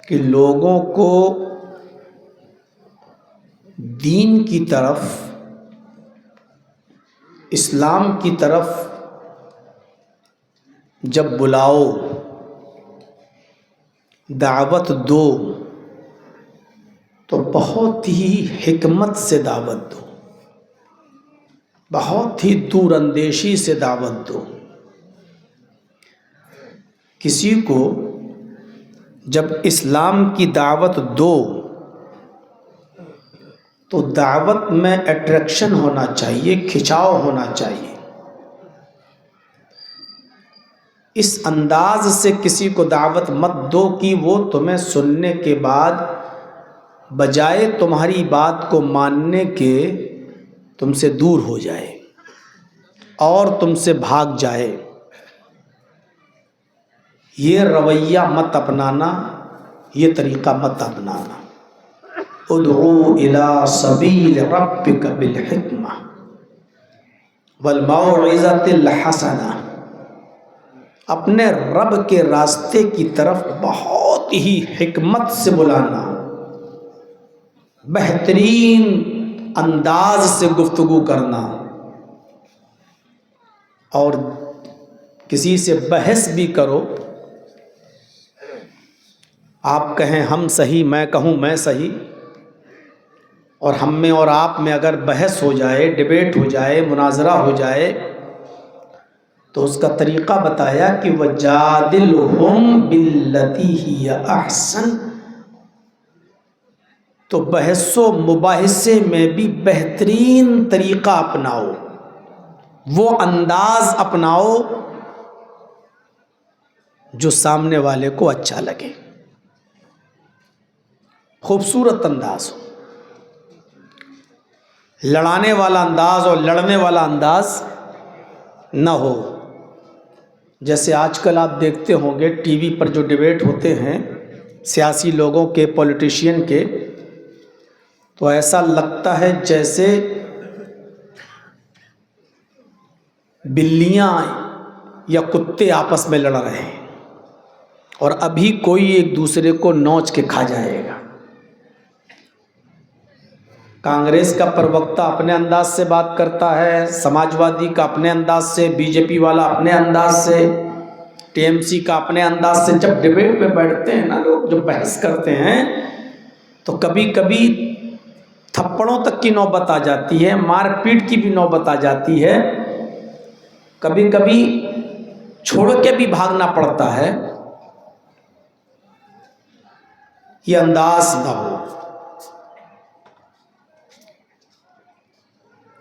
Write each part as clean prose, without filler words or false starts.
کہ لوگوں کو دین کی طرف، اسلام کی طرف جب بلاؤ، دعوت دو تو بہت ہی حکمت سے دعوت دو، بہت ہی دور اندیشی سے دعوت دو۔ کسی کو جب اسلام کی دعوت دو تو دعوت میں اٹریکشن ہونا چاہیے، کھچاؤ ہونا چاہیے۔ اس انداز سے کسی کو دعوت مت دو کہ وہ تمہیں سننے کے بعد بجائے تمہاری بات کو ماننے کے تم سے دور ہو جائے اور تم سے بھاگ جائے۔ یہ رویہ مت اپنانا، یہ طریقہ مت اپنانا۔ ادعو الی سبیل ربک بالحکمہ والموعظۃ الحسنہ، اپنے رب کے راستے کی طرف بہت ہی حکمت سے بلانا، بہترین انداز سے گفتگو کرنا، اور کسی سے بحث بھی کرو، آپ کہیں ہم صحیح، میں کہوں میں صحیح، اور ہم میں اور آپ میں اگر بحث ہو جائے، ڈیبیٹ ہو جائے، مناظرہ ہو جائے، تو اس کا طریقہ بتایا کہ وَجَادِلْهُمْ بِالَّتِي هِيَ أَحْسَنُ، تو بحث و مباحثے میں بھی بہترین طریقہ اپناؤ، وہ انداز اپناؤ جو سامنے والے کو اچھا لگے، خوبصورت انداز ہو، لڑانے والا انداز اور لڑنے والا انداز نہ ہو۔ جیسے آج کل آپ دیکھتے ہوں گے ٹی وی پر جو ڈیبیٹ ہوتے ہیں سیاسی لوگوں کے، پولیٹیشین کے، تو ایسا لگتا ہے جیسے بلیاں یا کتے آپس میں لڑ رہے ہیں، اور ابھی کوئی ایک دوسرے کو نوچ کے کھا جائے گا۔ کانگریس کا پروکتا اپنے انداز سے بات کرتا ہے، سماج وادی کا اپنے انداز سے، بی جے پی والا اپنے انداز سے، ٹی ایم سی کا اپنے انداز سے۔ جب ڈیبیٹ پہ بیٹھتے ہیں نا لوگ، جب بحث کرتے ہیں، تو کبھی کبھی تھپڑوں تک کی نوبت آ جاتی ہے، مار پیٹ کی بھی نوبت آ جاتی ہے، کبھی کبھی چھوڑ کے بھی بھاگنا پڑتا ہے۔ یہ انداز نہ ہو۔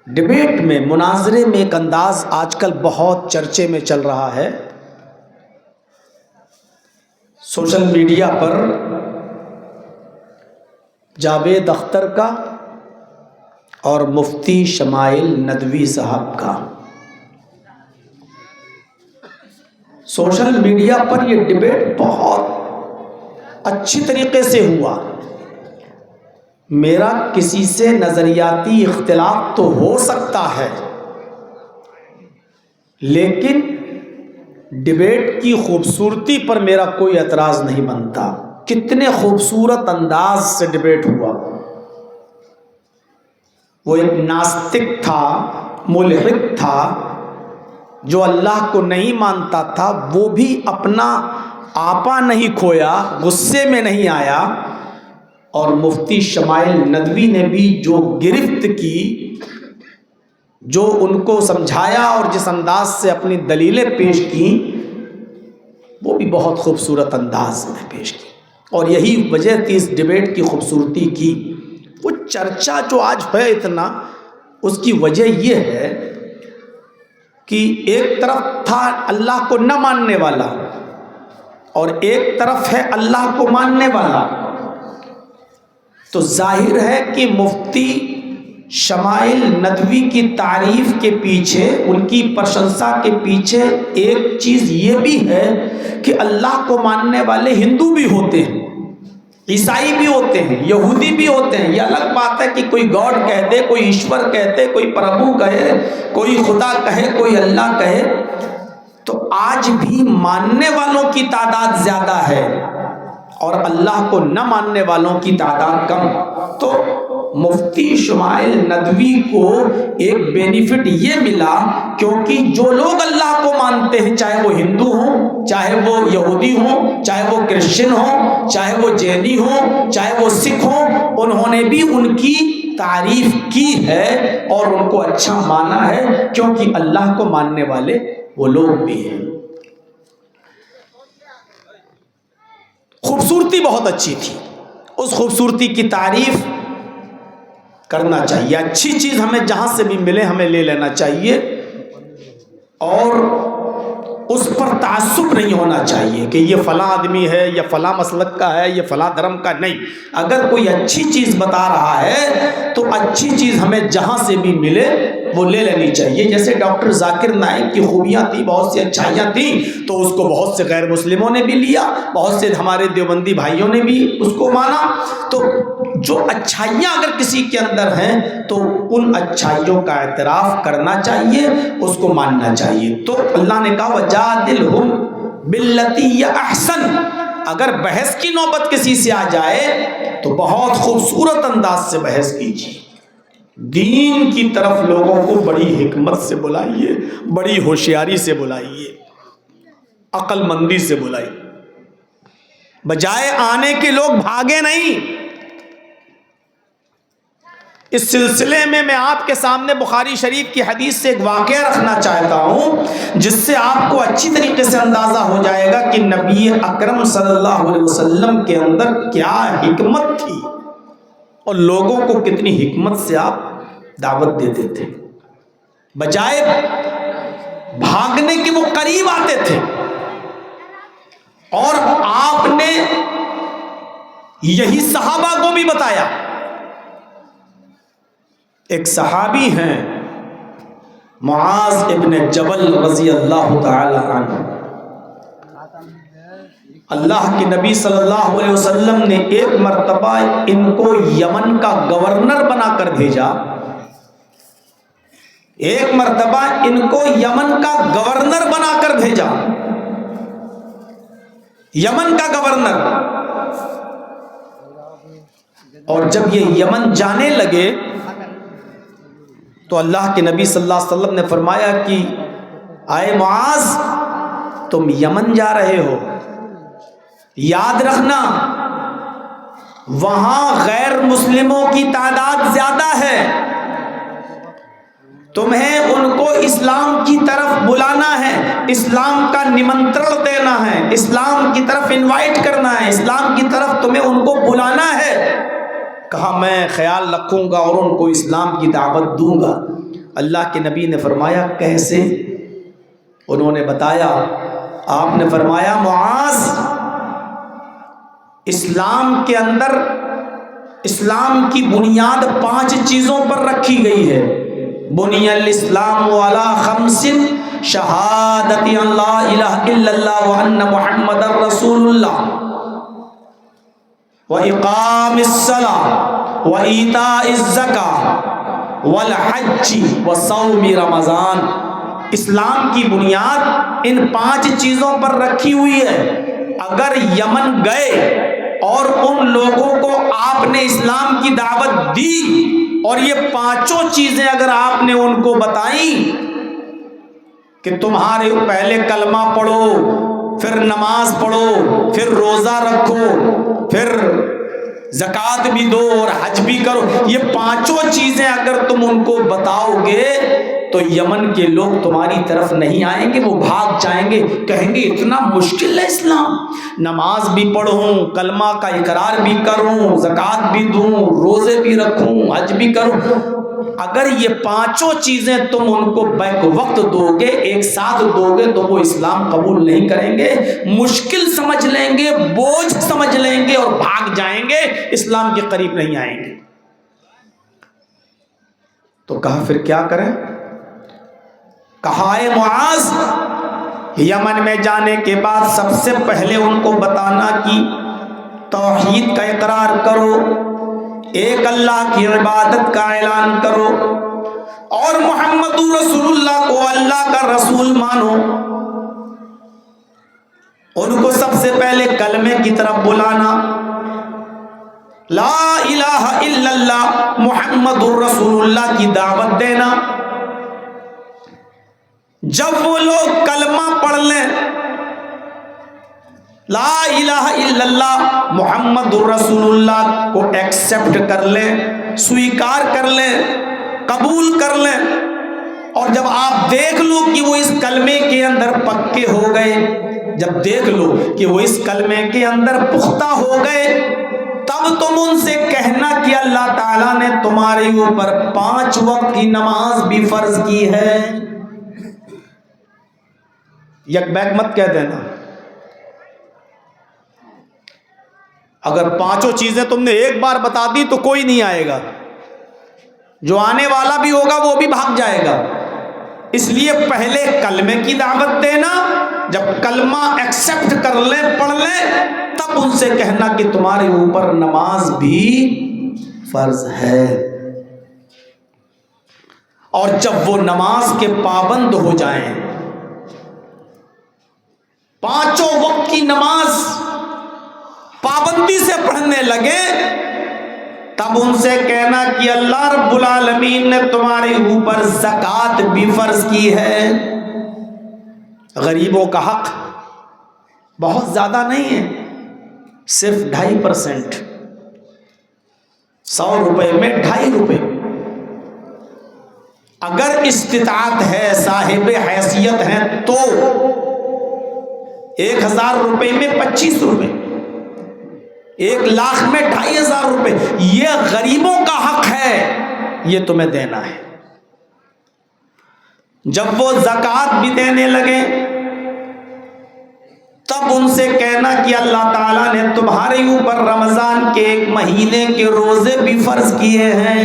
ڈیبیٹ میں، مناظرے میں ایک انداز آج کل بہت چرچے میں چل رہا ہے، سوشل میڈیا پر جاوید اختر کا اور مفتی شمائل ندوی صاحب کا۔ سوشل میڈیا پر یہ ڈیبیٹ بہت اچھی طریقے سے ہوا۔ میرا کسی سے نظریاتی اختلاف تو ہو سکتا ہے، لیکن ڈیبیٹ کی خوبصورتی پر میرا کوئی اعتراض نہیں بنتا۔ کتنے خوبصورت انداز سے ڈیبیٹ ہوا۔ وہ ایک ناستک تھا، ملحد تھا، جو اللہ کو نہیں مانتا تھا، وہ بھی اپنا آپا نہیں کھویا، غصے میں نہیں آیا، اور مفتی شمائل ندوی نے بھی جو گرفت کی، جو ان کو سمجھایا اور جس انداز سے اپنی دلیلیں پیش کی، وہ بھی بہت خوبصورت انداز میں پیش کی۔ اور یہی وجہ تھی اس ڈیبیٹ کی خوبصورتی کی۔ وہ چرچا جو آج ہے اتنا، اس کی وجہ یہ ہے کہ ایک طرف تھا اللہ کو نہ ماننے والا، اور ایک طرف ہے اللہ کو ماننے والا۔ تو ظاہر ہے کہ مفتی شمائل ندوی کی تعریف کے پیچھے، ان کی پرشنسا کے پیچھے ایک چیز یہ بھی ہے کہ اللہ کو ماننے والے ہندو بھی ہوتے ہیں، عیسائی بھی ہوتے ہیں، یہودی بھی ہوتے ہیں۔ یہ الگ بات ہے کہ کوئی گاڈ کہہ دے، کوئی ایشور کہتے، کوئی پربھو کہے، کوئی خدا کہے، کوئی اللہ کہے، تو آج بھی ماننے والوں کی تعداد زیادہ ہے اور اللہ کو نہ ماننے والوں کی تعداد کم. تو مفتی شمائل ندوی کو ایک بینیفٹ یہ ملا کیونکہ جو لوگ اللہ کو مانتے ہیں، چاہے وہ ہندو ہوں، چاہے وہ یہودی ہوں، چاہے وہ کرسچن ہوں، چاہے وہ جینی ہوں، چاہے وہ سکھ ہوں، انہوں نے بھی ان کی تعریف کی ہے اور ان کو اچھا مانا ہے، کیونکہ اللہ کو ماننے والے وہ لوگ بھی ہیں. خوبصورتی بہت اچھی تھی، اس خوبصورتی کی تعریف کرنا چاہیے. اچھی چیز ہمیں جہاں سے بھی ملے ہمیں لے لینا چاہیے اور اس پر تعصب نہیں ہونا چاہیے کہ یہ فلاں آدمی ہے، یہ فلاں مسلک کا ہے، یہ فلاں دھرم کا. نہیں، اگر کوئی اچھی چیز بتا رہا ہے تو اچھی چیز ہمیں جہاں سے بھی ملے وہ لے لینی چاہیے. جیسے ڈاکٹر ذاکر نائک کی خوبیاں تھیں، بہت سی اچھائیاں تھیں، تو اس کو بہت سے غیر مسلموں نے بھی لیا، بہت سے ہمارے دیوبندی بھائیوں نے بھی اس کو مانا. تو جو اچھائیاں اگر کسی کے اندر ہیں تو ان اچھائیوں کا اعتراف کرنا چاہیے، اس کو ماننا چاہیے. تو اللہ نے کہا وَجَادِلْهُمْ بِالَّتِي هِيَ أَحْسَنُ. اگر بحث کی نوبت کسی سے آ جائے تو بہت خوبصورت انداز سے بحث کیجیے. دین کی طرف لوگوں کو بڑی حکمت سے بلائیے، بڑی ہوشیاری سے بلائیے، عقل مندی سے بلائیے، بجائے آنے کے لوگ بھاگے نہیں. اس سلسلے میں آپ کے سامنے بخاری شریف کی حدیث سے ایک واقعہ رکھنا چاہتا ہوں جس سے آپ کو اچھی طریقے سے اندازہ ہو جائے گا کہ نبی اکرم صلی اللہ علیہ وسلم کے اندر کیا حکمت تھی اور لوگوں کو کتنی حکمت سے آپ دعوت دیتے تھے. بجائے بھاگنے کے وہ قریب آتے تھے. اور آپ نے یہی صحابہ کو بھی بتایا. ایک صحابی ہیں معاذ ابن جبل رضی اللہ تعالی عنہ. اللہ کے نبی صلی اللہ علیہ وسلم نے ایک مرتبہ ان کو یمن کا گورنر بنا کر بھیجا. ایک مرتبہ ان کو یمن کا گورنر بنا کر بھیجا، یمن کا گورنر. اور جب یہ یمن جانے لگے تو اللہ کے نبی صلی اللہ علیہ وسلم نے فرمایا کہ اے معاذ، تم یمن جا رہے ہو، یاد رکھنا وہاں غیر مسلموں کی تعداد زیادہ ہے، تمہیں ان کو اسلام کی طرف بلانا ہے، اسلام کا نمنترن دینا ہے، اسلام کی طرف انوائٹ کرنا ہے، اسلام کی طرف تمہیں ان کو بلانا ہے. کہا میں خیال رکھوں گا اور ان کو اسلام کی دعوت دوں گا. اللہ کے نبی نے فرمایا کیسے؟ انہوں نے بتایا. آپ نے فرمایا معاذ، اسلام کے اندر اسلام کی بنیاد 5 چیزوں پر رکھی گئی ہے. بنی الاسلام علی 5 شہادت ان لا الہ الا اللہ وان محمد رسول اللہ وَإِقَامِ الصَّلَاةِ وَإِيتَاءِ الزَّكَاةِ وَالْحَجِّ وَصَوْمِ رمضان. اسلام کی بنیاد ان 5 چیزوں پر رکھی ہوئی ہے. اگر یمن گئے اور ان لوگوں کو آپ نے اسلام کی دعوت دی اور یہ 5 چیزیں اگر آپ نے ان کو بتائیں کہ تمہارے پہلے کلمہ پڑھو، پھر نماز پڑھو، پھر روزہ رکھو، پھر زکوٰۃ بھی دو اور حج بھی کرو، یہ 5 چیزیں اگر تم ان کو بتاؤ گے تو یمن کے لوگ تمہاری طرف نہیں آئیں گے، وہ بھاگ جائیں گے. کہیں گے اتنا مشکل ہے اسلام، نماز بھی پڑھوں، کلمہ کا اقرار بھی کروں، زکوٰۃ بھی دوں، روزے بھی رکھوں، حج بھی کروں. اگر یہ 5 چیزیں تم ان کو بیک وقت دو گے، ایک ساتھ دو گے، تو وہ اسلام قبول نہیں کریں گے، مشکل سمجھ لیں گے، بوجھ سمجھ لیں گے اور بھاگ جائیں گے، اسلام کے قریب نہیں آئیں گے. تو کہا پھر کیا کریں؟ کہا اے معاذ، یمن میں جانے کے بعد سب سے پہلے ان کو بتانا کہ توحید کا اقرار کرو، ایک اللہ کی عبادت کا اعلان کرو اور محمد رسول اللہ کو اللہ کا رسول مانو. ان کو سب سے پہلے کلمے کی طرف بلانا، لا الہ الا اللہ محمد الرسول اللہ کی دعوت دینا۔ جب وہ لوگ کلمہ پڑھ لیں، لا الہ الا اللہ محمد الرسول اللہ کو ایکسپٹ کر لیں، سویکار کر لیں، قبول کر لیں، اور جب آپ دیکھ لو کہ وہ اس کلمے کے اندر پکے ہو گئے، جب دیکھ لو کہ وہ اس کلمے کے اندر پختہ ہو گئے، تب تم ان سے کہنا کہ اللہ تعالیٰ نے تمہارے اوپر 5 وقت کی نماز بھی فرض کی ہے۔ یک بیک مت کہہ دینا۔ اگر 5 چیزیں تم نے ایک بار بتا دی تو کوئی نہیں آئے گا، جو آنے والا بھی ہوگا وہ بھی بھاگ جائے گا۔ اس لیے پہلے کلمے کی دعوت دینا، جب کلمہ ایکسپٹ کر لیں، پڑھ لیں، تب ان سے کہنا کہ تمہارے اوپر نماز بھی فرض ہے۔ اور جب وہ نماز کے پابند ہو جائیں، 5 وقت کی نماز پابندی سے پڑھنے لگے، تب ان سے کہنا کہ اللہ رب العالمین نے تمہارے اوپر زکوٰۃ بھی فرض کی ہے۔ غریبوں کا حق بہت زیادہ نہیں ہے، صرف 2.5%، 100 روپے میں 2.5 روپے۔ اگر استطاعت ہے، صاحب حیثیت ہیں، تو 1000 روپے میں 25 روپے، 1,00,000 میں 2,500 روپے، یہ غریبوں کا حق ہے، یہ تمہیں دینا ہے۔ جب وہ زکوٰۃ بھی دینے لگے، تب ان سے کہنا کہ اللہ تعالیٰ نے تمہارے اوپر رمضان کے 1 مہینے کے روزے بھی فرض کیے ہیں۔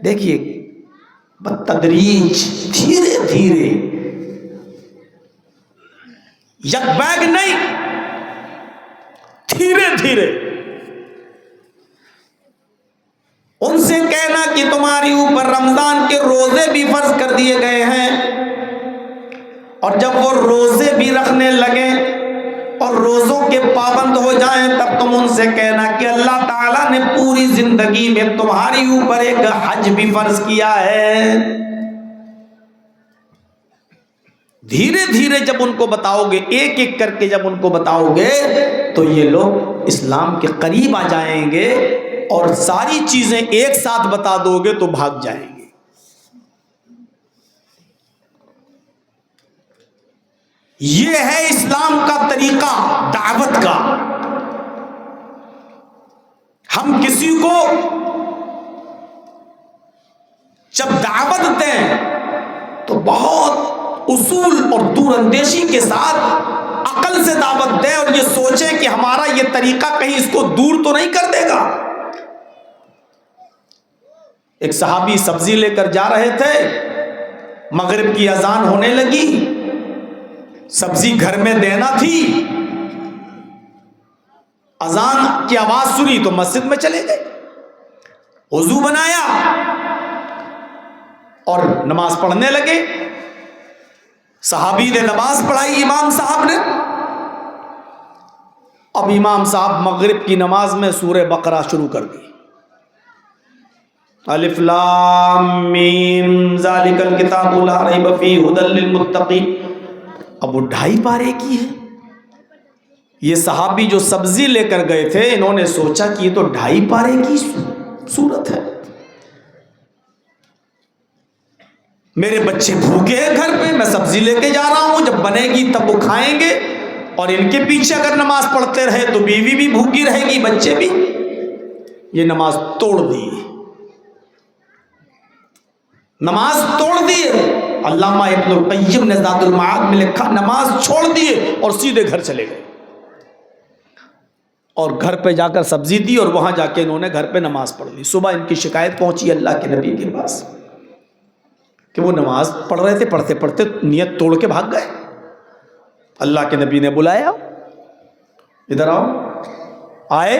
دیکھیے بتدریج، دھیرے دھیرے، یک بیگ نہیں، دھیرے دھیرے ان سے کہنا کہ تمہاری اوپر رمضان کے روزے بھی فرض کر دیے گئے ہیں، اور جب وہ روزے بھی رکھنے لگیں اور روزوں کے پابند ہو جائیں، تب تم ان سے کہنا کہ اللہ تعالیٰ نے پوری زندگی میں تمہاری اوپر ایک حج بھی فرض کیا ہے۔ دھیرے دھیرے جب ان کو بتاؤ گے، ایک ایک کر کے جب ان کو بتاؤ گے، تو یہ لوگ اسلام کے قریب آ جائیں گے، اور ساری چیزیں ایک ساتھ بتا دو گے تو بھاگ جائیں گے۔ یہ ہے اسلام کا طریقہ دعوت کا۔ ہم کسی کو جب دعوت دیں تو بہت اصول اور دور اندیشی کے ساتھ عقل سے دعوت دیں، اور یہ سوچیں کہ ہمارا یہ طریقہ کہیں اس کو دور تو نہیں کر دے گا۔ ایک صحابی سبزی لے کر جا رہے تھے، مغرب کی اذان ہونے لگی، سبزی گھر میں دینا تھی، اذان کی آواز سنی تو مسجد میں چلے گئے، وضو بنایا اور نماز پڑھنے لگے۔ صحابی نے نماز پڑھائی امام صاحب نے۔ اب امام صاحب مغرب کی نماز میں سورہ بقرہ شروع کر دی، الف لام میم ذالک الکتاب لا ریب فیہ ھدی للمتقین۔ اب وہ 2.5 پارے کی ہے۔ یہ صحابی جو سبزی لے کر گئے تھے، انہوں نے سوچا کہ یہ تو 2.5 پارے کی سورت ہے، میرے بچے بھوکے ہیں گھر پہ، میں سبزی لے کے جا رہا ہوں، جب بنے گی تب وہ کھائیں گے، اور ان کے پیچھے اگر نماز پڑھتے رہے تو بیوی بھی بھوکی رہے گی، بچے بھی۔ یہ نماز توڑ دی، نماز توڑ دیے۔ علامہ ابن القیم نے زاد المعاد میں لکھا، نماز چھوڑ دیے اور سیدھے گھر چلے گئے، اور گھر پہ جا کر سبزی دی، اور وہاں جا کے انہوں نے گھر پہ نماز پڑھ لی۔ صبح ان کی شکایت پہنچی اللہ کے نبی کے پاس کہ وہ نماز پڑھ رہے تھے، پڑھتے پڑھتے نیت توڑ کے بھاگ گئے۔ اللہ کے نبی نے بلایا، ادھر آؤ۔ آئے،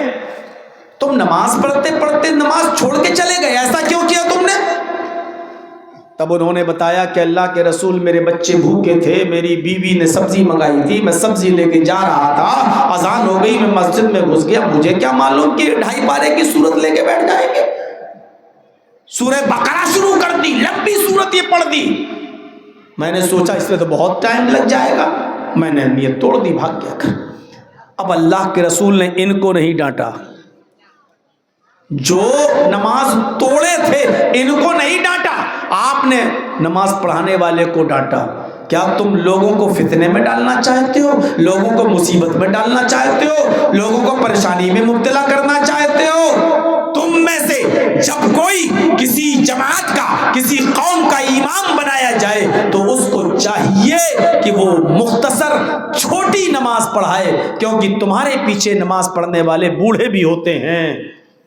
تم نماز پڑھتے پڑھتے نماز چھوڑ کے چلے گئے، ایسا کیوں کیا تم نے؟ تب انہوں نے بتایا کہ اللہ کے رسول میرے بچے بھوکے تھے، میری بیوی نے سبزی منگائی تھی، میں سبزی لے کے جا رہا تھا، اذان ہو گئی، میں مسجد میں گھس گیا، مجھے کیا معلوم کہ 2.5 پارے کی سورت لے کے بیٹھ جائیں گے۔ سورہ بقرہ شروع کر دی، لمبی سورت یہ پڑھ دی۔ میں نے سوچا اس میں تو بہت ٹائم لگ جائے گا، میں نے نیت توڑ دی، بھاگ گیا گھر۔ اب اللہ کے رسول نے ان کو نہیں ڈانٹا، جو نماز توڑے تھے ان کو نہیں ڈانٹا، آپ نے نماز پڑھانے والے کو ڈانٹا۔ کیا تم لوگوں کو فتنے میں ڈالنا چاہتے ہو؟ لوگوں کو مصیبت میں ڈالنا چاہتے ہو؟ لوگوں کو پریشانی میں مبتلا کرنا چاہتے ہو؟ تم میں سے جب کوئی کسی جماعت کا، کسی قوم کا امام بنایا جائے تو اس کو چاہیے کہ وہ مختصر چھوٹی نماز پڑھائے، کیونکہ تمہارے پیچھے نماز پڑھنے والے بوڑھے بھی ہوتے ہیں،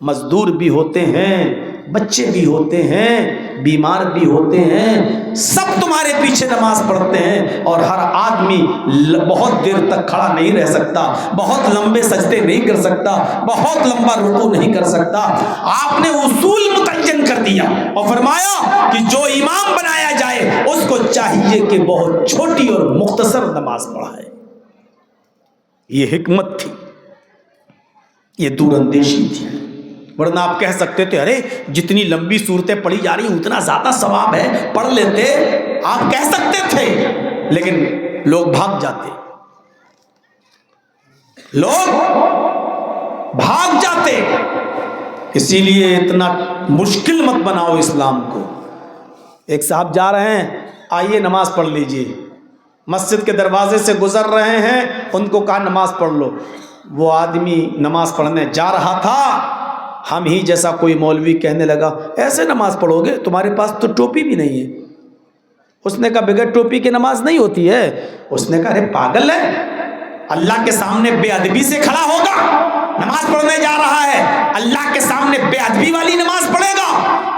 مزدور بھی ہوتے ہیں، بچے بھی ہوتے ہیں، بیمار بھی ہوتے ہیں، سب تمہارے پیچھے نماز پڑھتے ہیں، اور ہر آدمی بہت دیر تک کھڑا نہیں رہ سکتا، بہت لمبے سجدے نہیں کر سکتا، بہت لمبا رکوع نہیں کر سکتا۔ آپ نے اصول متعین کر دیا اور فرمایا کہ جو امام بنایا جائے اس کو چاہیے کہ بہت چھوٹی اور مختصر نماز پڑھائے۔ یہ حکمت تھی، یہ دور اندیشی تھی، ورنہ آپ کہہ سکتے تھے ارے جتنی لمبی صورتیں پڑھی جا رہی اتنا زیادہ ثواب ہے، پڑھ لیتے، آپ کہہ سکتے تھے، لیکن لوگ بھاگ جاتے، لوگ بھاگ جاتے۔ اسی لیے اتنا مشکل مت بناؤ اسلام کو۔ ایک صاحب جا رہے ہیں، آئیے نماز پڑھ لیجئے، مسجد کے دروازے سے گزر رہے ہیں، ان کو کہا نماز پڑھ لو۔ وہ آدمی نماز پڑھنے جا رہا تھا، ہم ہی جیسا کوئی مولوی کہنے لگا ایسے نماز پڑھو گے، تمہارے پاس تو ٹوپی بھی نہیں ہے۔ اس نے کہا بغیر ٹوپی کی نماز نہیں ہوتی ہے۔ اس نے کہا ارے پاگل ہے، اللہ کے سامنے بے ادبی سے کھڑا ہوگا، نماز پڑھنے جا رہا ہے، اللہ کے سامنے بے ادبی والی نماز پڑھے گا؟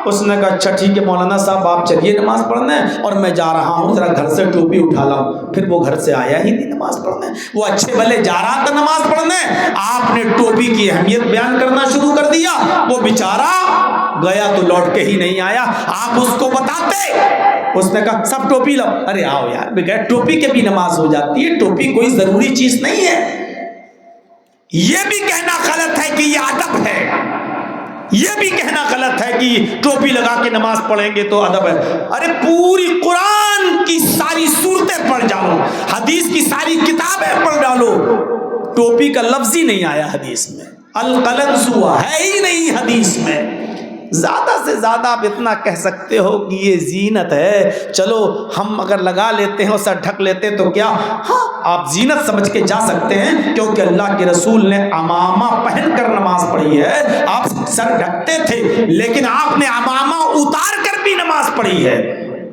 اس نے کہا اچھا ٹھیک ہے مولانا صاحب آپ چلیے نماز پڑھنے، اور میں جا رہا ہوں، ذرا گھر سے ٹوپی اٹھا لاؤں۔ پھر وہ گھر سے آیا ہی نہیں نماز پڑھنے، وہ اچھے بھلے جا رہا تھا نماز پڑھنے، آپ نے ٹوپی کی اہمیت بیان کرنا شروع کر دیا، وہ بیچارہ گیا تو لوٹ کے ہی نہیں آیا۔ آپ اس کو بتاتے، اس نے کہا سب ٹوپی لاؤ۔ ارے آؤ یار، بغیر ٹوپی کے بھی نماز ہو جاتی ہے، ٹوپی کوئی ضروری چیز نہیں ہے۔ یہ بھی کہنا غلط ہے کہ یہ ادب ہے، یہ بھی کہنا غلط ہے کہ ٹوپی لگا کے نماز پڑھیں گے تو ادب ہے۔ ارے پوری قرآن کی ساری صورتیں پڑھ جاؤ، حدیث کی ساری کتابیں پڑھ ڈالو، ٹوپی کا لفظ ہی نہیں آیا حدیث میں، القلنسو ہے ہی نہیں حدیث میں۔ زیادہ سے زیادہ آپ اتنا کہہ سکتے ہو کہ یہ زینت ہے، چلو ہم اگر لگا لیتے ہیں اور سر ڈھک لیتے تو کیا، ہاں آپ زینت سمجھ کے جا سکتے ہیں، کیونکہ اللہ کے رسول نے عمامہ پہن کر نماز پڑھی ہے۔ آپ سر ڈھکتے تھے لیکن آپ نے عمامہ اتار کر بھی نماز پڑھی ہے،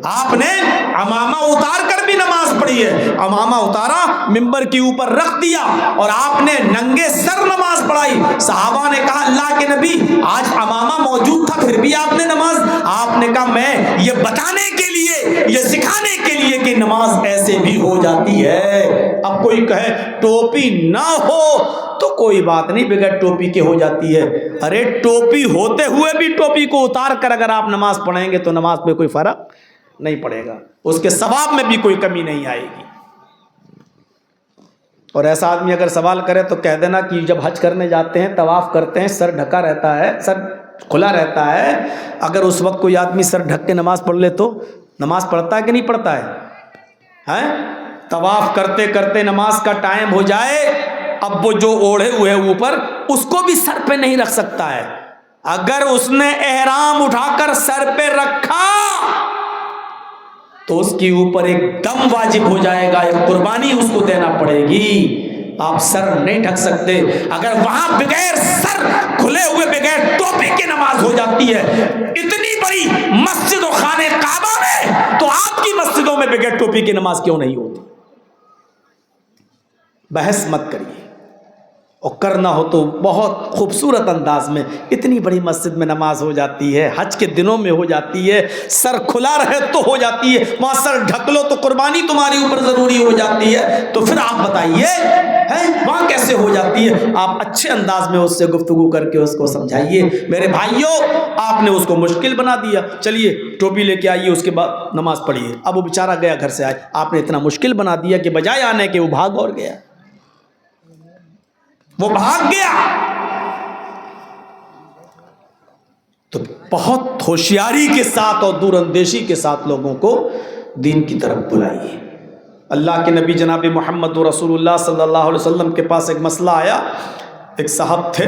آپ نے عمامہ اتار کر بھی نماز پڑھی ہے۔ عمامہ اتارا، منبر کے اوپر رکھ دیا اور آپ نے ننگے سر نماز پڑھائی۔ صحابہ نے کہا اللہ کے نبی آج عمامہ موجود تھا پھر بھی آپ نے نماز، آپ نے کہا میں یہ بتانے کے لیے، یہ سکھانے کے لیے کہ نماز ایسے بھی ہو جاتی ہے۔ اب کوئی کہے ٹوپی نہ ہو تو کوئی بات نہیں، بغیر ٹوپی کے ہو جاتی ہے۔ ارے ٹوپی ہوتے ہوئے بھی ٹوپی کو اتار کر اگر آپ نماز پڑھیں گے تو نماز پہ کوئی فرق نہیں پڑے گا، اس کے ثواب میں بھی کوئی کمی نہیں آئے گی۔ اور ایسا آدمی اگر سوال کرے تو کہہ دینا کہ جب حج کرنے جاتے ہیں، طواف کرتے ہیں، سر ڈھکا رہتا ہے، سر کھلا رہتا ہے، اگر اس وقت کوئی آدمی سر ڈھک کے نماز پڑھ لے تو نماز پڑھتا ہے کہ نہیں پڑھتا ہے؟ طواف کرتے کرتے نماز کا ٹائم ہو جائے، اب وہ جو اوڑھے ہوئے اوپر اس کو بھی سر پہ نہیں رکھ سکتا ہے، اگر اس نے احرام اٹھا کر سر پہ رکھا تو اس کے اوپر ایک دم واجب ہو جائے گا، ایک قربانی اس کو دینا پڑے گی۔ آپ سر نہیں ڈھک سکتے، اگر وہاں بغیر سر کھلے ہوئے بغیر ٹوپی کی نماز ہو جاتی ہے اتنی بڑی مسجد و خانے کعبہ میں، تو آپ کی مسجدوں میں بغیر ٹوپی کی نماز کیوں نہیں ہوتی؟ بحث مت کریے، اور کرنا ہو تو بہت خوبصورت انداز میں، اتنی بڑی مسجد میں نماز ہو جاتی ہے، حج کے دنوں میں ہو جاتی ہے، سر کھلا رہے تو ہو جاتی ہے، وہاں سر ڈھک لو تو قربانی تمہاری اوپر ضروری ہو جاتی ہے، تو پھر آپ بتائیے وہاں کیسے ہو جاتی ہے؟ آپ اچھے انداز میں اس سے گفتگو کر کے اس کو سمجھائیے۔ میرے بھائیوں، آپ نے اس کو مشکل بنا دیا، چلیے ٹوپی لے کے آئیے، اس کے بعد نماز پڑھیے۔ اب وہ بیچارہ گیا گھر سے آئے، آپ نے اتنا مشکل بنا دیا کہ بجائے آنے کے وہ بھاگ اور گیا، وہ بھاگ گیا۔ تو بہت ہوشیاری کے ساتھ اور دور اندیشی کے ساتھ لوگوں کو دین کی طرف بلائیے۔ اللہ کے نبی جناب محمد رسول اللہ صلی اللہ علیہ وسلم کے پاس ایک مسئلہ آیا۔ ایک صاحب تھے،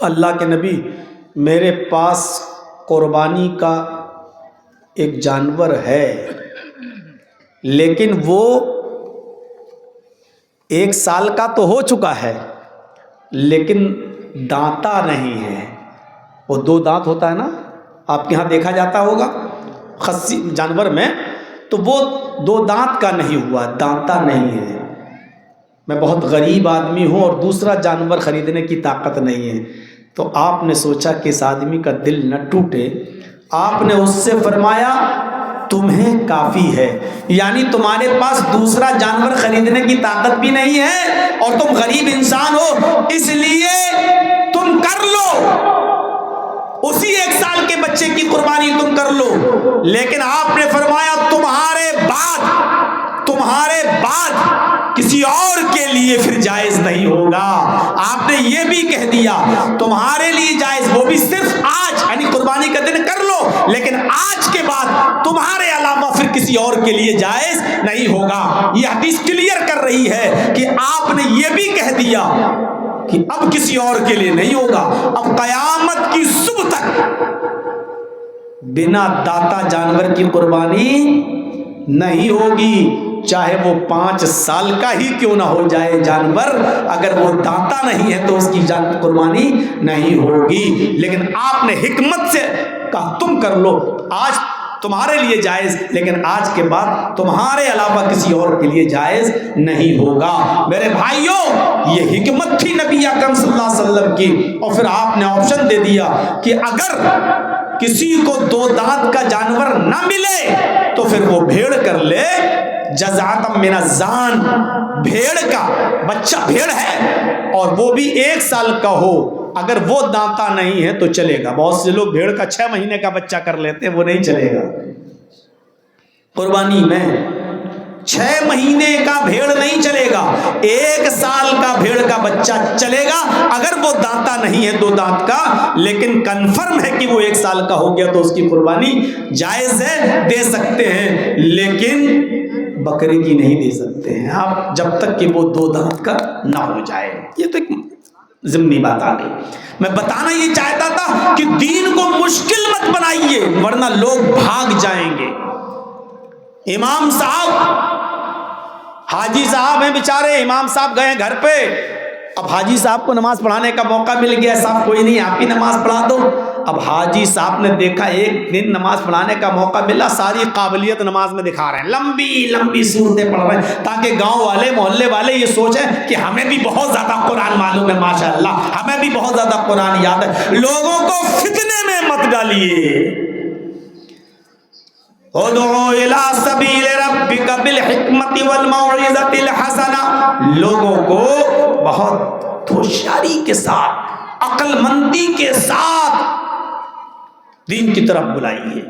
اللہ کے نبی میرے پاس قربانی کا ایک جانور ہے، لیکن وہ 1 سال کا تو ہو چکا ہے لیکن دانتا نہیں ہے۔ وہ 2 دانت ہوتا ہے نا، آپ کے ہاں دیکھا جاتا ہوگا خصی جانور میں، تو وہ 2 دانت کا نہیں ہوا، دانتا نہیں ہے۔ میں بہت غریب آدمی ہوں اور دوسرا جانور خریدنے کی طاقت نہیں ہے۔ تو آپ نے سوچا کہ اس آدمی کا دل نہ ٹوٹے، آپ نے اس سے فرمایا تمہیں کافی ہے، یعنی تمہارے پاس دوسرا جانور خریدنے کی طاقت بھی نہیں ہے اور تم غریب انسان ہو، اس لیے تم کر لو، اسی 1 سال کے بچے کی قربانی تم کر لو۔ لیکن آپ نے فرمایا تمہارے بعد کسی اور کے لیے پھر جائز نہیں ہوگا۔ آپ نے یہ بھی کہہ دیا تمہارے لیے جائز، وہ بھی صرف آج، یعنی قربانی کا دن کر لو، لیکن آج کے بعد تمہارے علاوہ پھر کسی اور کے لیے جائز نہیں ہوگا۔ یہ حدیث کلیئر کر رہی ہے کہ آپ نے یہ بھی کہہ دیا کہ اب کسی اور کے لیے نہیں ہوگا، اب قیامت کی صبح تک بنا داتا جانور کی قربانی نہیں ہوگی، چاہے وہ 5 سال کا ہی کیوں نہ ہو جائے جانور، اگر وہ دانتا نہیں ہے تو اس کی قربانی نہیں ہوگی۔ لیکن آپ نے حکمت سے کہا تم کر لو، آج تمہارے لیے جائز، لیکن آج کے بعد تمہارے علاوہ کسی اور کے لیے جائز نہیں ہوگا۔ میرے بھائیوں، یہ حکمت تھی نبی اکرم صلی اللہ علیہ وسلم کی، اور پھر آپ نے آپشن دے دیا کہ اگر کسی کو 2 دانت کا جانور نہ ملے تو پھر وہ بھیڑ کر لے، جزعۃ من الزان، بھیڑ کا بچہ بھیڑ ہے اور وہ بھی 1 سال کا ہو، اگر وہ دانتا نہیں ہے تو چلے گا۔ بہت سے لوگ بھیڑ کا 6 مہینے کا بچہ کر لیتے ہیں، وہ نہیں چلے گا قربانی میں۔ 6 مہینے کا بھیڑ نہیں چلے گا، 1 سال کا بھیڑ کا بچہ چلے گا اگر وہ دانتا نہیں ہے 2 دانت کا، لیکن کنفرم ہے کہ وہ 1 سال کا ہو گیا تو اس کی قربانی جائز ہے، دے سکتے ہیں، لیکن بکری کی نہیں دے سکتے ہیں آپ جب تک کہ وہ 2 دانت کا نہ ہو جائے۔ یہ تو ایک ضمنی بات آ گئی۔ میں بتانا یہ چاہتا تھا کہ دین کو مشکل مت بنائیے ورنہ لوگ بھاگ جائیں گے۔ امام صاحب، حاجی صاحب ہیں بیچارے، امام صاحب گئے گھر پہ، اب حاجی صاحب کو نماز پڑھانے کا موقع مل گیا، صاحب کوئی نہیں آپ ہی نماز پڑھا دو۔ اب حاجی صاحب نے دیکھا ایک دن نماز پڑھانے کا موقع ملا، ساری قابلیت نماز میں دکھا رہے ہیں، لمبی لمبی صورتیں پڑھ رہے ہیں، تاکہ گاؤں والے محلے والے یہ سوچیں کہ ہمیں بھی بہت زیادہ قرآن معلوم ہے، ماشاءاللہ ہمیں بھی بہت زیادہ قرآن یاد ہے۔ لوگوں کو فتنے میں مت ڈالیے۔ ادعو الی سبیل ربک بالحکمت والموعظۃ الحسنہ، لوگوں کو بہت ہوشیاری کے ساتھ، عقل مندی کے ساتھ دین کی طرف بلائیے۔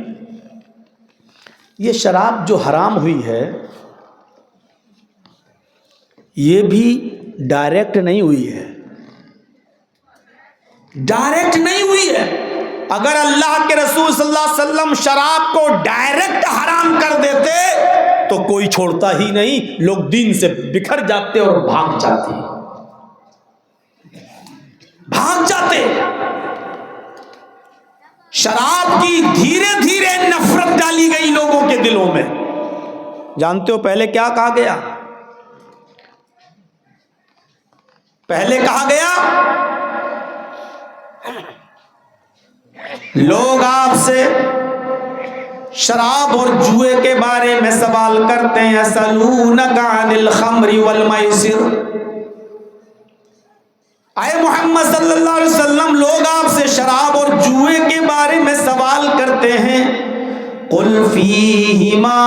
یہ شراب جو حرام ہوئی ہے یہ بھی ڈائریکٹ نہیں ہوئی ہے، ڈائریکٹ نہیں ہوئی ہے۔ اگر اللہ کے رسول صلی اللہ علیہ وسلم شراب کو ڈائریکٹ حرام کر دیتے تو کوئی چھوڑتا ہی نہیں، لوگ دین سے بکھر جاتے اور بھاگ جاتے، بھاگ جاتے۔ شراب کی دھیرے دھیرے نفرت ڈالی گئی لوگوں کے دلوں میں۔ جانتے ہو پہلے کیا کہا گیا؟ پہلے کہا گیا لوگ آپ سے شراب اور جوئے کے بارے میں سوال کرتے ہیں، یسألونک عن الخمر والمیسر، اے محمد صلی اللہ علیہ وسلم لوگ آپ سے شراب اور جوئے کے بارے میں سوال کرتے ہیں، قل فیہما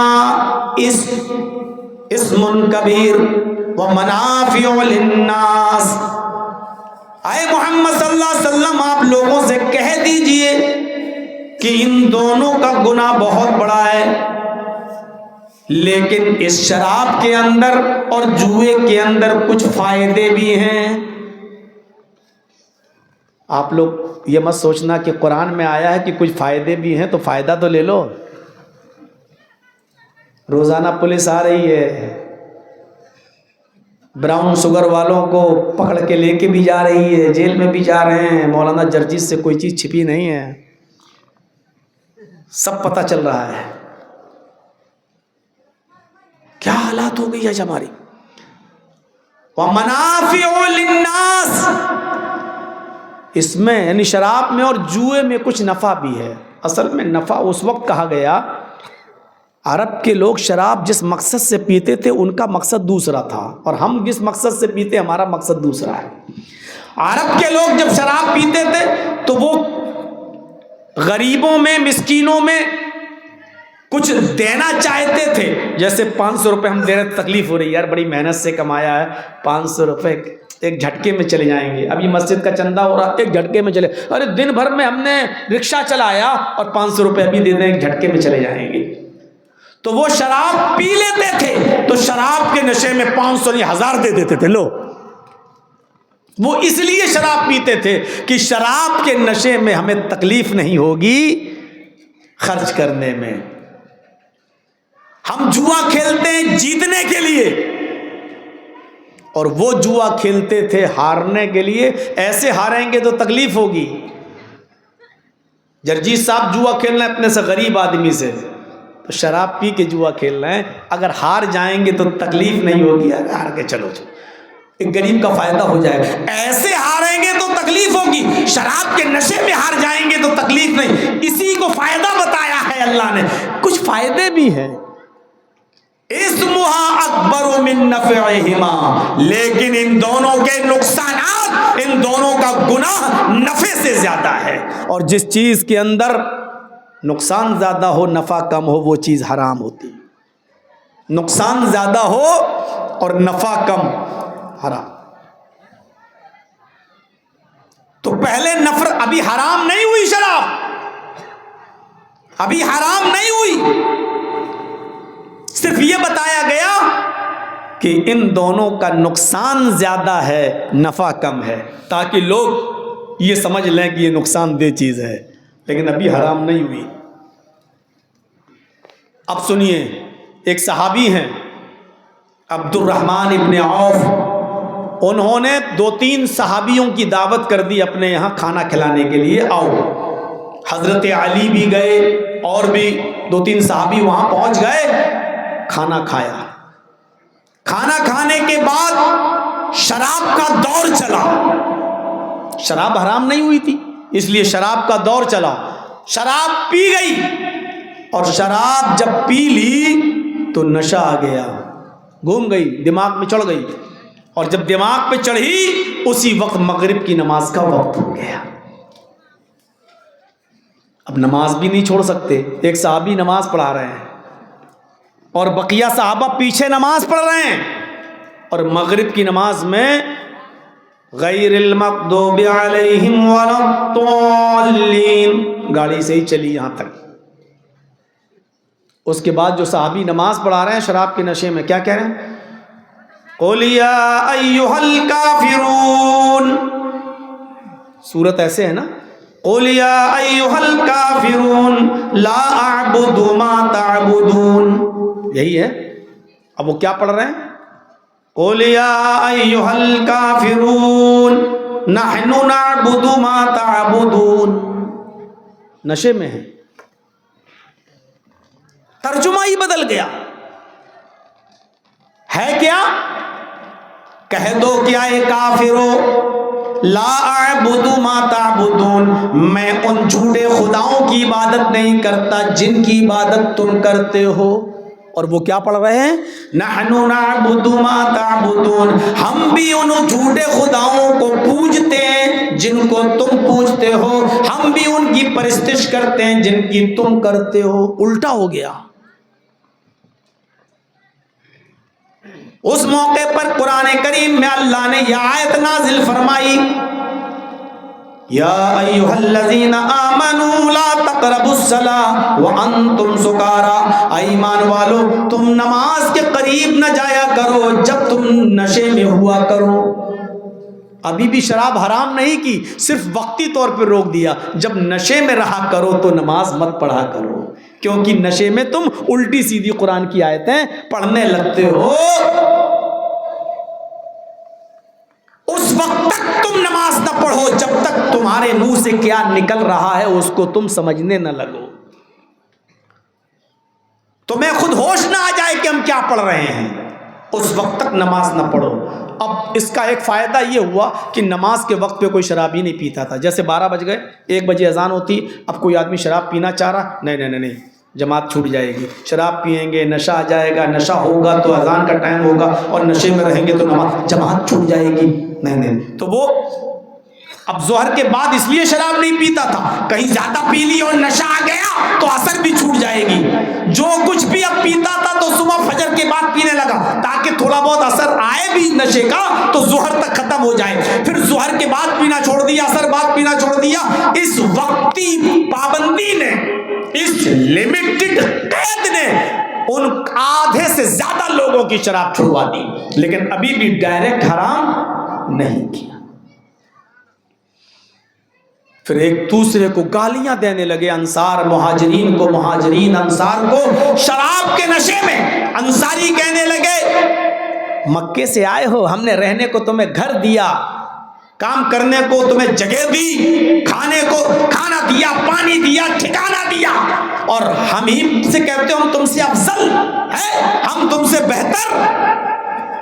اسم کبیر، ومنافع للناس۔ اے محمد صلی اللہ علیہ وسلم آپ لوگوں سے کہہ دیجئے کہ ان دونوں کا گناہ بہت بڑا ہے، لیکن اس شراب کے اندر اور جوئے کے اندر کچھ فائدے بھی ہیں۔ آپ لوگ یہ مت سوچنا کہ قرآن میں آیا ہے کہ کچھ فائدے بھی ہیں تو فائدہ تو لے لو۔ روزانہ پولیس آ رہی ہے، براؤن شوگر والوں کو پکڑ کے لے کے بھی جا رہی ہے، جیل میں بھی جا رہے ہیں، مولانا جرجیت سے کوئی چیز چھپی نہیں ہے، سب پتہ چل رہا ہے۔ کیا حالات ہو گئی آج ہماری۔ وَمَنَافِعُ لِلنَّاسِ، اس میں یعنی شراب میں اور جوئے میں کچھ نفع بھی ہے۔ اصل میں نفع اس وقت کہا گیا، عرب کے لوگ شراب جس مقصد سے پیتے تھے ان کا مقصد دوسرا تھا، اور ہم جس مقصد سے پیتے ہمارا مقصد دوسرا ہے۔ عرب کے لوگ جب شراب پیتے تھے تو وہ غریبوں میں، مسکینوں میں کچھ دینا چاہتے تھے۔ جیسے 500 روپے ہم دے رہے، تکلیف ہو رہی، یار بڑی محنت سے کمایا ہے، 500 روپے ایک جھٹکے میں چلے جائیں گے، ابھی مسجد کا چندہ ہو رہا، ایک جھٹکے میں چلے، ارے دن بھر میں ہم نے رکشہ چلایا اور 500 روپے ابھی دے دیں، ایک جھٹکے میں چلے جائیں گے۔ تو وہ شراب پی لیتے تھے، تو شراب کے نشے میں 500 نہیں 1000 دے دیتے تھے۔ لو، وہ اس لیے شراب پیتے تھے کہ شراب کے نشے میں ہمیں تکلیف نہیں ہوگی خرچ کرنے میں۔ ہم جوا کھیلتے ہیں جیتنے کے لیے، اور وہ جوا کھیلتے تھے ہارنے کے لیے۔ ایسے ہاریں گے تو تکلیف ہوگی۔ جرجیت صاحب جوا کھیلنا ہے اپنے سے غریب آدمی سے، تو شراب پی کے جوا کھیلنا ہے، اگر ہار جائیں گے تو تکلیف نہیں ہوگی، ہار کے چلو ایک غریب کا فائدہ ہو جائے گا۔ ایسے ہاریں گے تو تکلیف ہوگی، شراب کے نشے میں ہار جائیں گے تو تکلیف نہیں۔ اسی کو فائدہ بتایا ہے اللہ نے۔ کچھ فائدے بھی ہیں، اسمها اکبر من نفعہما، لیکن ان دونوں کے نقصانات، ان دونوں کا گناہ نفع سے زیادہ ہے۔ اور جس چیز کے اندر نقصان زیادہ ہو نفع کم ہو وہ چیز حرام ہوتی۔ نقصان زیادہ ہو اور نفع کم، حرام۔ تو پہلے نفر، ابھی حرام نہیں ہوئی شراب، ابھی حرام نہیں ہوئی، صرف یہ بتایا گیا کہ ان دونوں کا نقصان زیادہ ہے نفع کم ہے، تاکہ لوگ یہ سمجھ لیں کہ یہ نقصان دہ چیز ہے، لیکن ابھی حرام نہیں ہوئی۔ اب سنیے، ایک صحابی ہیں عبد الرحمن ابن عوف، انہوں نے 2-3 صحابیوں کی دعوت کر دی اپنے یہاں کھانا کھلانے کے لیے، آؤ۔ حضرت علی بھی گئے اور بھی 2-3 صحابی وہاں پہنچ گئے، کھانا کھایا۔ کھانا کھانے کے بعد شراب کا دور چلا۔ شراب حرام نہیں ہوئی تھی، اس لیے شراب کا دور چلا۔ شراب پی گئی، اور شراب جب پی لی تو نشہ آ گیا، گھوم گئی، دماغ میں چڑھ گئی، اور جب دماغ پہ چڑھی اسی وقت مغرب کی نماز کا وقت ہو گیا۔ اب نماز بھی نہیں چھوڑ سکتے، ایک صحابی نماز پڑھا رہے ہیں اور بقیہ صحابہ پیچھے نماز پڑھ رہے ہیں، اور مغرب کی نماز میں غیر المغضوب علیہم ولا الضالین گاڑی سے ہی چلی یہاں تک۔ اس کے بعد جو صحابی نماز پڑھا رہے ہیں شراب کے نشے میں، کیا کہہ رہے ہیں؟ قُلْ يَا أَيُّهَا الْكَافِرُونَ، سورت ایسے ہے نا، قُلْ يَا أَيُّهَا الْكَافِرُونَ لَا أَعْبُدُ مَا تَعْبُدُونَ، یہی ہے۔ اب وہ کیا پڑھ رہے ہیں؟ قُلْ يَا أَيُّهَا الْكَافِرُونَ نَحْنُ نَعْبُدُ مَا تَعْبُدُونَ، نشے میں ہے، ترجمہ ہی بدل گیا ہے۔ کیا کہہ دو، کیا اے کافرو، لا اعبد ما تعبدون، میں ان جھوٹے خداؤں کی عبادت نہیں کرتا جن کی عبادت تم کرتے ہو۔ اور وہ کیا پڑھ رہے ہیں؟ نحن نعبد ما تعبدون، ہم بھی ان جھوٹے خداؤں کو پوجتے ہیں جن کو تم پوجتے ہو، ہم بھی ان کی پرستش کرتے ہیں جن کی تم کرتے ہو۔ الٹا ہو گیا۔ اس موقع پر قرآن کریم میں اللہ نے یہ آیت نازل فرمائی، یا ایھا الذین آمنوا لا تقربوا الصلاۃ وانتم سکارا، ایمان والو تم نماز کے قریب نہ جایا کرو جب تم نشے میں ہوا کرو۔ ابھی بھی شراب حرام نہیں کی، صرف وقتی طور پہ روک دیا، جب نشے میں رہا کرو تو نماز مت پڑھا کرو، کیونکہ نشے میں تم الٹی سیدھی قرآن کی آیتیں پڑھنے لگتے ہو۔ اس وقت تک تم نماز نہ پڑھو جب تک تمہارے منہ سے کیا نکل رہا ہے اس کو تم سمجھنے نہ لگو، تمہیں خود ہوش نہ آ جائے کہ ہم کیا پڑھ رہے ہیں، اس وقت تک نماز نہ پڑھو۔ اب اس کا ایک فائدہ یہ ہوا کہ نماز کے وقت پہ کوئی شراب ہی نہیں پیتا تھا، جیسے 12 بج گئے، 1 بجے اذان ہوتی، اب کوئی آدمی شراب پینا چاہ رہا، نہیں، جماعت چھوٹ جائے گی، شراب پیئیں گے نشہ آ جائے گا، نشہ ہوگا تو اذان کا ٹائم ہوگا اور نشے میں رہیں گے تو جماعت چھوٹ جائے گی، نہیں، تو وہ اب ظہر کے بعد اس لیے شراب نہیں پیتا تھا، کہیں زیادہ پی لی اور نشہ آ گیا تو اثر بھی چھوٹ جائے گی، جو کچھ بھی اب پیتا تھا تو صبح فجر کے بعد پینے لگا تاکہ تھوڑا بہت اثر آئے بھی نشے کا تو ظہر تک ختم ہو جائے، پھر ظہر کے بعد پینا چھوڑ دیا، اثر بعد پینا چھوڑ دیا۔ اس وقتی پابندی نے، اس لمیٹڈ قید نے ان آدھے سے زیادہ لوگوں کی شراب چھڑوا دی، لیکن ابھی بھی ڈائریکٹ حرام نہیں کیا۔ پھر ایک دوسرے کو گالیاں دینے لگے، انصار مہاجرین کو، مہاجرین انصار کو، شراب کے نشے میں انصاری کہنے لگے مکے سے آئے ہو، ہم نے رہنے کو تمہیں گھر دیا، کام کرنے کو تمہیں جگہ دی، کھانے کو کھانا دیا، پانی دیا، ٹھکانہ دیا، اور ہم ہی سے کہتے ہو ہم تم سے افضل ہے، ہم تم سے بہتر،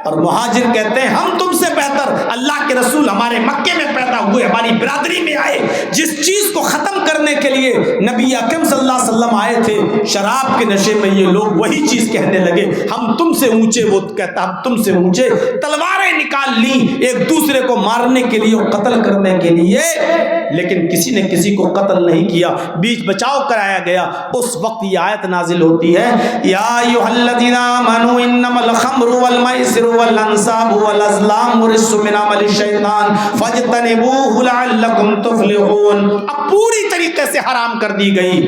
اور مہاجر کہتے ہیں ہم تم سے بہتر، اللہ کے رسول ہمارے مکے میں پیدا ہوئے، ہماری برادری میں آئے، جس چیز کو ختم کرنے کے لیے نبی اکرم صلی اللہ علیہ وسلم آئے تھے، شراب کے نشے میں یہ لوگ وہی چیز کہنے لگے، ہم تم سے اونچے، وہ کہتا ہم تم سے اونچے، تلواریں نکال لی ایک دوسرے کو مارنے کے لیے اور قتل کرنے کے لیے، لیکن کسی نے کسی کو قتل نہیں کیا، بیچ بچاؤ کرایا گیا۔ اس وقت یہ آیت نازل ہوتی ہے، یا ایھا الذین آمنوا انما الخمر والمیسر والانصاب والازلام رجس من عمل الشیطان فاجتنبوہ لعلکم تفلحون۔ اب پوری طریقے سے حرام کر دی گئی،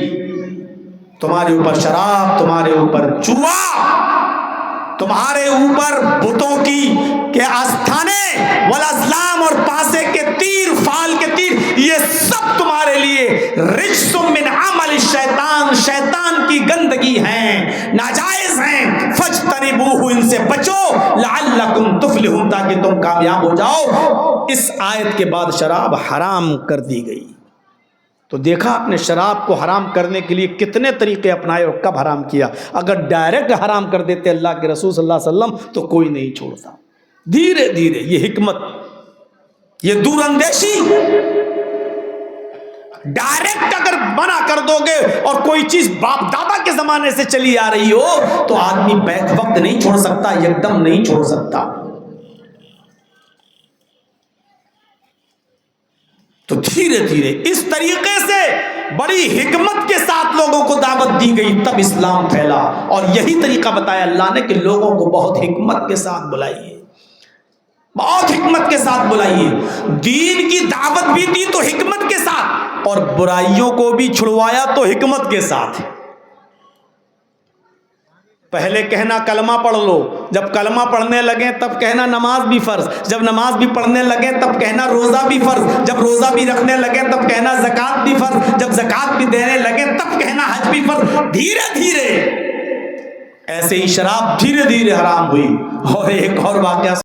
تمہارے اوپر شراب، تمہارے اوپر جوا، تمہارے اوپر بتوں کی کے آستھانے، والازلام اور پاسے کے تیر، فال کے تیر، یہ سب تمہارے لیے رجس من عمل الشیطان، شیطان کی گندگی ہیں، ناجائز ہیں، فاجتنبوہ ان سے بچو، لعلکم تفلحون تاکہ تم کامیاب ہو جاؤ۔ اس آیت کے بعد شراب حرام کر دی گئی، تو دیکھا آپ نے شراب کو حرام کرنے کے لیے کتنے طریقے اپنائے اور کب حرام کیا۔ اگر ڈائریکٹ حرام کر دیتے اللہ کے رسول صلی اللہ علیہ وسلم تو کوئی نہیں چھوڑتا، دھیرے دھیرے یہ حکمت، یہ دور اندیشی، ڈائریکٹ اگر منع کر دو گے اور کوئی چیز باپ دادا کے زمانے سے چلی آ رہی ہو تو آدمی بیک وقت نہیں چھوڑ سکتا، یکدم نہیں چھوڑ سکتا۔ تو دھیرے دھیرے اس طریقے سے بڑی حکمت کے ساتھ لوگوں کو دعوت دی گئی، تب اسلام پھیلا، اور یہی طریقہ بتایا اللہ نے کہ لوگوں کو بہت حکمت کے ساتھ بلائیے، بہت حکمت کے ساتھ بلائیے۔ دین کی دعوت بھی دی تو حکمت کے ساتھ، اور برائیوں کو بھی چھڑوایا تو حکمت کے ساتھ۔ پہلے کہنا کلمہ پڑھ لو، جب کلمہ پڑھنے لگے تب کہنا نماز بھی فرض، جب نماز بھی پڑھنے لگے تب کہنا روزہ بھی فرض، جب روزہ بھی رکھنے لگے تب کہنا زکوٰۃ بھی فرض، جب زکوٰۃ بھی دینے لگے تب کہنا حج بھی فرض۔ دھیرے دھیرے ایسے ہی شراب دھیرے دھیرے حرام ہوئی۔ اور ایک اور واقعہ